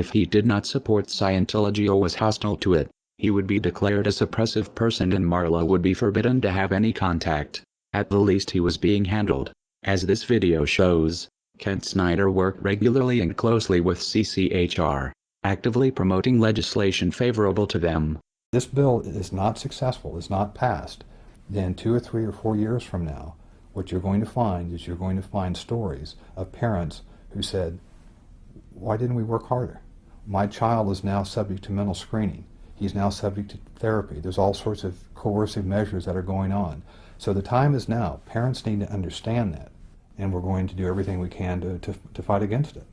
If he did not support Scientology or was hostile to it, he would be declared a suppressive person and Marla would be forbidden to have any contact. At the least he was being handled. As this video shows, Kent Snyder worked regularly and closely with CCHR, actively promoting legislation favorable to them. This bill is not successful, is not passed, then 2 or 3 or 4 years from now, what you're going to find is you're going to find stories of parents who said, why didn't we work harder? My child is now subject to mental screening. He's now subject to therapy. There's all sorts of coercive measures that are going on. So the time is now. Parents need to understand that, and we're going to do everything we can to fight against it.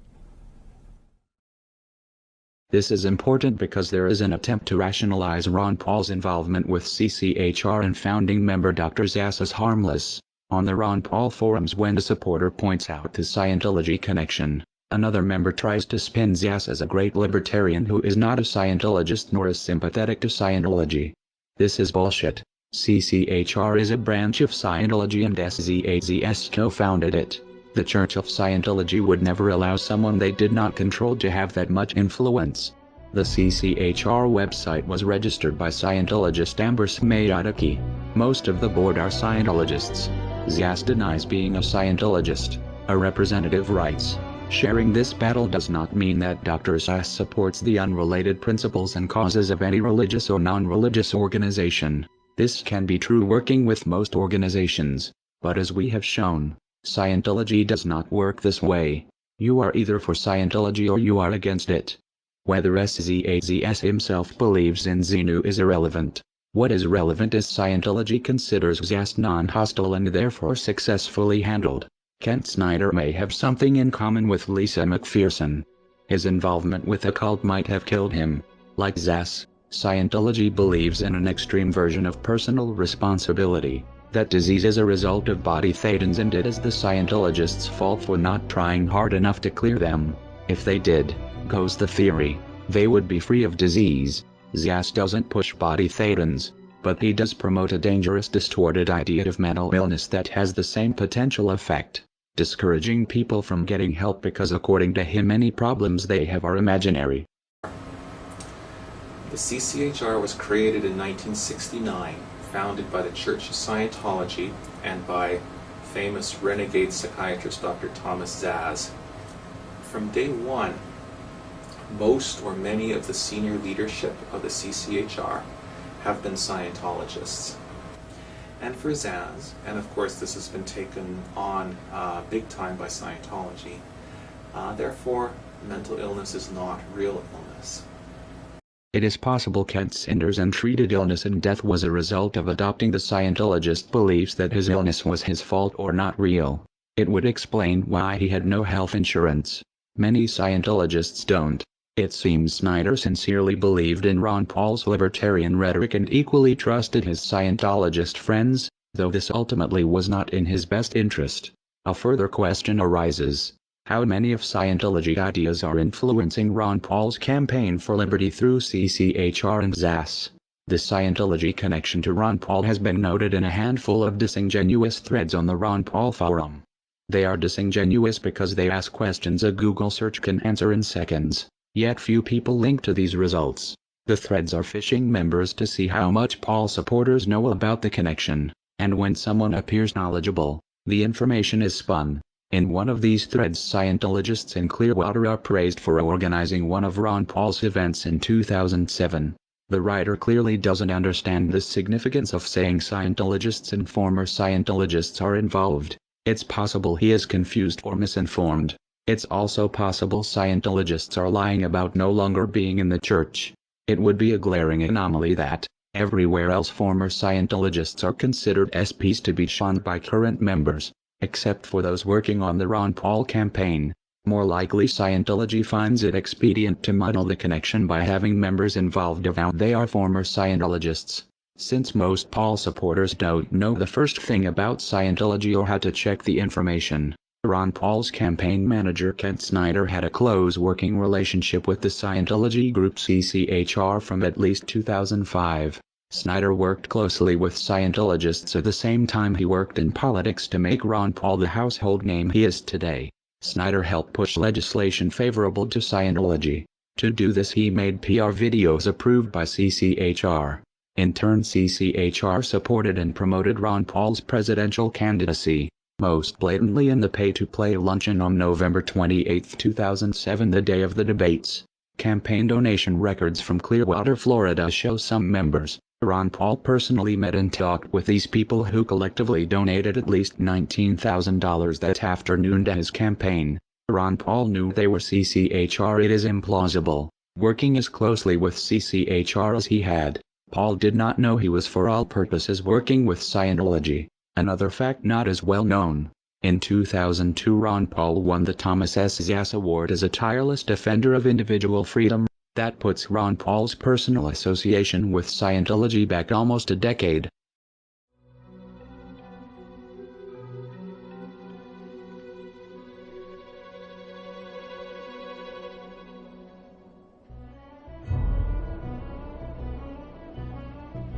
This is important because there is an attempt to rationalize Ron Paul's involvement with CCHR and founding member Dr. Zass as harmless. On the Ron Paul forums, when a supporter points out the Scientology connection, another member tries to spin Zass as a great libertarian who is not a Scientologist nor is sympathetic to Scientology. This is bullshit. CCHR is a branch of Scientology and SZAZS co-founded it. The Church of Scientology would never allow someone they did not control to have that much influence. The CCHR website was registered by Scientologist Amber Smayataki. Most of the board are Scientologists. Zass denies being a Scientologist. A representative writes, sharing this battle does not mean that Dr. Zass supports the unrelated principles and causes of any religious or non-religious organization. This can be true working with most organizations, but as we have shown, Scientology does not work this way. You are either for Scientology or you are against it. Whether SZAZS himself believes in Xenu is irrelevant. What is relevant is Scientology considers Zass non-hostile and therefore successfully handled. Kent Snyder may have something in common with Lisa McPherson. His involvement with a cult might have killed him. Like Zass, Scientology believes in an extreme version of personal responsibility. That disease is a result of body thetans and it is the Scientologists' fault for not trying hard enough to clear them. If they did, goes the theory, they would be free of disease. Zass doesn't push body thetans, but he does promote a dangerous distorted idea of mental illness that has the same potential effect, discouraging people from getting help because according to him any problems they have are imaginary. The CCHR was created in 1969, founded by the Church of Scientology and by famous renegade psychiatrist Dr. Thomas Zass. From day one, most or many of the senior leadership of the CCHR have been Scientologists. And for Zass, and of course this has been taken on big time by Scientology, therefore mental illness is not real illness. It is possible Kent Snyder's untreated illness and death was a result of adopting the Scientologist beliefs that his illness was his fault or not real. It would explain why he had no health insurance. Many Scientologists don't. It seems Snyder sincerely believed in Ron Paul's libertarian rhetoric and equally trusted his Scientologist friends, though this ultimately was not in his best interest. A further question arises. How many of Scientology ideas are influencing Ron Paul's campaign for liberty through CCHR and Zass? The Scientology connection to Ron Paul has been noted in a handful of disingenuous threads on the Ron Paul forum. They are disingenuous because they ask questions a Google search can answer in seconds, yet few people link to these results. The threads are phishing members to see how much Paul supporters know about the connection, and when someone appears knowledgeable, the information is spun. In one of these threads, Scientologists in Clearwater are praised for organizing one of Ron Paul's events in 2007. The writer clearly doesn't understand the significance of saying Scientologists and former Scientologists are involved. It's possible he is confused or misinformed. It's also possible Scientologists are lying about no longer being in the church. It would be a glaring anomaly that, everywhere else former Scientologists are considered SPs to be shunned by current members, except for those working on the Ron Paul campaign. More likely Scientology finds it expedient to muddle the connection by having members involved avowed they are former Scientologists. Since most Paul supporters don't know the first thing about Scientology or how to check the information, Ron Paul's campaign manager Kent Snyder had a close working relationship with the Scientology group CCHR from at least 2005. Snyder worked closely with Scientologists at the same time he worked in politics to make Ron Paul the household name he is today. Snyder helped push legislation favorable to Scientology. To do this he made PR videos approved by CCHR. In turn CCHR supported and promoted Ron Paul's presidential candidacy, most blatantly in the pay-to-play luncheon on November 28, 2007, the day of the debates. Campaign donation records from Clearwater, Florida show some members, Ron Paul personally met and talked with these people who collectively donated at least $19,000 that afternoon to his campaign. Ron Paul knew they were CCHR. It is implausible, working as closely with CCHR as he had. Paul did not know he was for all purposes working with Scientology. Another fact not as well known. In 2002 Ron Paul won the Thomas S. Zass Award as a tireless defender of individual freedom. That puts Ron Paul's personal association with Scientology back almost a decade.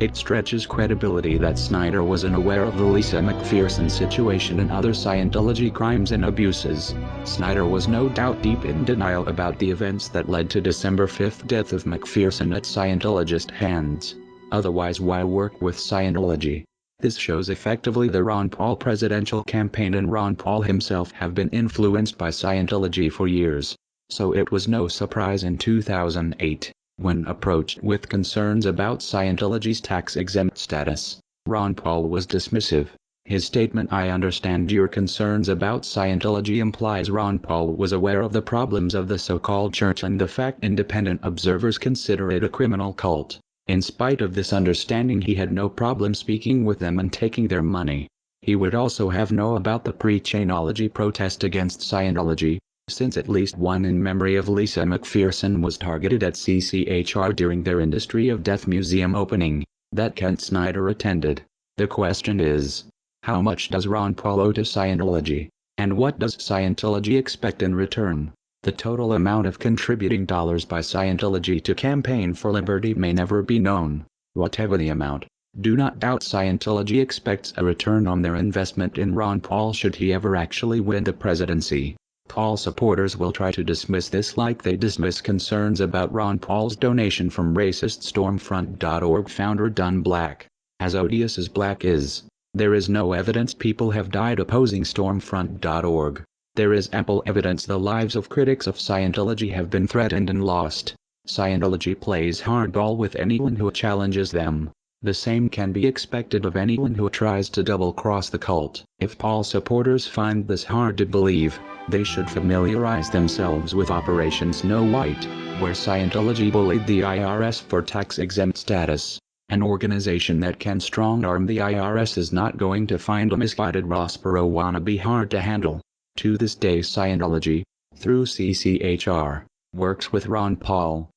It stretches credibility that Snyder was unaware of the Lisa McPherson situation and other Scientology crimes and abuses. Snyder was no doubt deep in denial about the events that led to December 5th death of McPherson at Scientologist hands. Otherwise, why work with Scientology? This shows effectively the Ron Paul presidential campaign and Ron Paul himself have been influenced by Scientology for years. So it was no surprise in 2008. When approached with concerns about Scientology's tax-exempt status, Ron Paul was dismissive. His statement, "I understand your concerns about Scientology," implies Ron Paul was aware of the problems of the so-called church and the fact independent observers consider it a criminal cult. In spite of this understanding, he had no problem speaking with them and taking their money. He would also have known about the pre-Chainology protest against Scientology, since at least one in memory of Lisa McPherson was targeted at CCHR during their Industry of Death Museum opening, that Kent Snyder attended. The question is, how much does Ron Paul owe to Scientology? And what does Scientology expect in return? The total amount of contributing dollars by Scientology to Campaign for Liberty may never be known. Whatever the amount, do not doubt Scientology expects a return on their investment in Ron Paul should he ever actually win the presidency. Paul supporters will try to dismiss this like they dismiss concerns about Ron Paul's donation from racist Stormfront.org founder Don Black. As odious as Black is, there is no evidence people have died opposing Stormfront.org. There is ample evidence the lives of critics of Scientology have been threatened and lost. Scientology plays hardball with anyone who challenges them. The same can be expected of anyone who tries to double-cross the cult. If Paul supporters find this hard to believe, they should familiarize themselves with Operation Snow White, where Scientology bullied the IRS for tax-exempt status. An organization that can strong-arm the IRS is not going to find a misguided Ross Perot wannabe hard to handle. To this day Scientology, through CCHR, works with Ron Paul.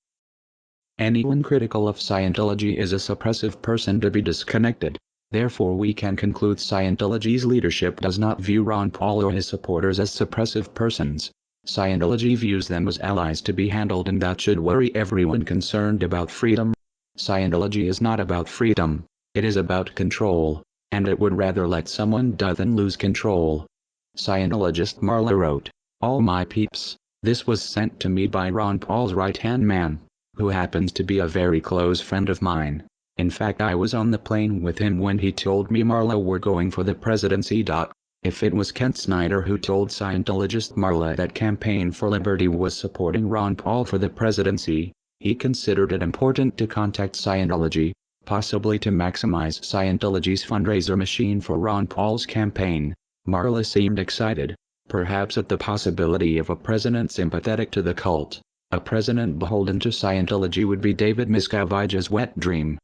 Anyone critical of Scientology is a suppressive person to be disconnected. Therefore we can conclude Scientology's leadership does not view Ron Paul or his supporters as suppressive persons. Scientology views them as allies to be handled, and that should worry everyone concerned about freedom. Scientology is not about freedom, it is about control, and it would rather let someone die than lose control. Scientologist Marla wrote, "All my peeps, this was sent to me by Ron Paul's right-hand man, who happens to be a very close friend of mine. In fact, I was on the plane with him when he told me Marla were going for the presidency. If it was Kent Snyder who told Scientologist Marla that Campaign for Liberty was supporting Ron Paul for the presidency, he considered it important to contact Scientology, possibly to maximize Scientology's fundraiser machine for Ron Paul's campaign." Marla seemed excited, perhaps at the possibility of a president sympathetic to the cult. A president beholden to Scientology would be David Miscavige's wet dream.